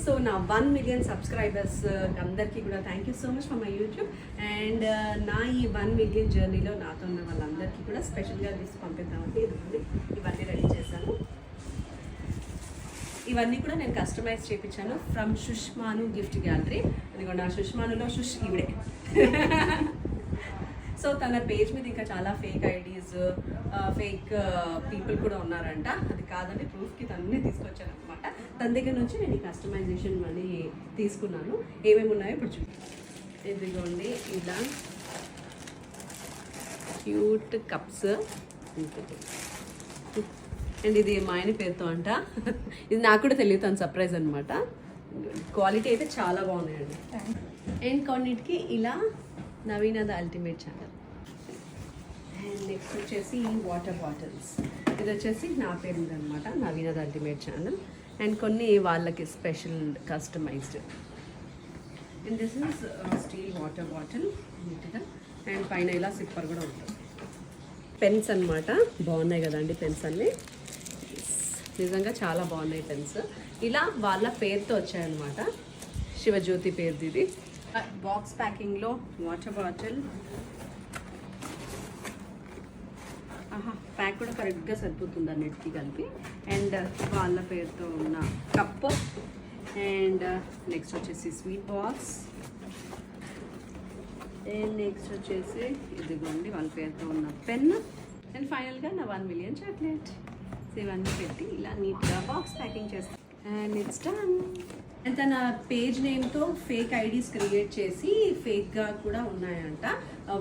So నా 1 million subscribers అందరికీ కూడా thank you so much for my YouTube. And నా ఈ 1 మిలియన్ జర్నీలో నాతో ఉన్న వాళ్ళందరికీ కూడా స్పెషల్గా గిఫ్ట్స్ పంపిద్దామంటే ఇవన్నీ రెడీ చేశాను. ఇవన్నీ కూడా నేను కస్టమైజ్ చేయించాను ఫ్రమ్ సుష్మాను గిఫ్ట్ గ్యాలరీ. ఇదిగో నా సుష్మానులో ఇవిడే. సో తన పేజ్ మీద ఇంకా చాలా ఫేక్ ఐడీస్, ఫేక్ పీపుల్ కూడా ఉన్నారంట. అది కాదని ప్రూఫ్కి తననే తీసుకొచ్చాను అనమాట. తన దగ్గర నుంచి నేను ఈ కస్టమైజేషన్ మళ్ళీ తీసుకున్నాను. ఏమేమి ఉన్నాయో ఇప్పుడు ఇదిగోండి, ఇలా క్యూట్ కప్స్. అండ్ ఇది మా ఆయన పేరుతో అంట. ఇది నాకు కూడా తెలియదు, తను సర్ప్రైజ్ అనమాట. క్వాలిటీ అయితే చాలా బాగున్నాయండి. అండ్ కొన్నిటికి ఇలా Naveena the ultimate channel. And next వచ్చేసి వాటర్ బాటిల్స్. ఇది వచ్చేసి నా పేరు ఉంది అనమాట, Naveena the ultimate channel. And కొన్ని వాళ్ళకి special customized. And this is steel water bottle నీట్గా. అండ్ పైన ఇలా సిప్పర్ కూడా ఉంటుంది. పెన్స్ అనమాట, బాగున్నాయి కదండి పెన్స్ అన్నీ. నిజంగా చాలా బాగున్నాయి పెన్స్. ఇలా వాళ్ళ పేరుతో వచ్చాయన్నమాట, శివజ్యోతి పేరుది ఇది. బాక్స్ ప్యాకింగ్లో వాటర్ బాటిల్. ప్యాక్ కూడా కరెక్ట్గా సరిపోతుంది అన్నిటికీ కలిపి. అండ్ వాళ్ళ పేరుతో ఉన్న కప్పు. అండ్ నెక్స్ట్ వచ్చేసి స్వీట్ బాక్స్. అండ్ నెక్స్ట్ వచ్చేసి ఇదిగోండి వాళ్ళ పేరుతో ఉన్న పెన్. అండ్ ఫైనల్గా నా 1 మిలియన్ చాక్లెట్. సో ఇవన్నీ పెట్టి ఇలా నీట్గా బాక్స్ ప్యాకింగ్ చేస్తాను. And it's done. అండ్ తన పేజ్ నేమ్తో ఫేక్ ఐడీస్ క్రియేట్ చేసి ఫేక్గా కూడా ఉన్నాయంట.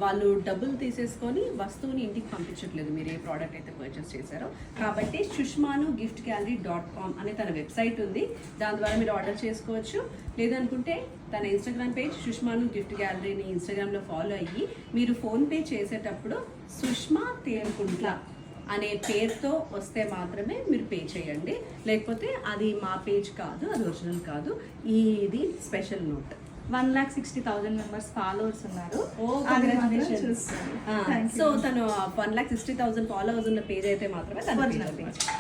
వాళ్ళు డబ్బులు తీసేసుకొని వస్తువుని ఇంటికి పంపించట్లేదు మీరు ఏ ప్రోడక్ట్ అయితే పర్చేస్ చేశారో. కాబట్టి sushmanugiftgallery.com అనే తన వెబ్సైట్ ఉంది. దాని ద్వారా మీరు ఆర్డర్ చేసుకోవచ్చు. లేదనుకుంటే తన ఇన్స్టాగ్రామ్ పేజ్ సుష్మాను గిఫ్ట్ గ్యాలరీని ఇన్స్టాగ్రామ్లో ఫాలో అయ్యి మీరు ఫోన్పే చేసేటప్పుడు సుష్మా తేరుకుంట్ల అనే పేరుతో వస్తే మాత్రమే మీరు పే చేయండి. లేకపోతే అది మా పేజ్ కాదు, అది ఒరిజినల్ కాదు, ఇది స్పెషల్ నోట్. 1,60,000 మెంబర్స్ ఫాలోవర్స్ ఉన్నారు. సో తను 1,60,000 ఫాలోవర్స్ ఉన్న పేజ్ అయితే మాత్రమే తన పేజ్.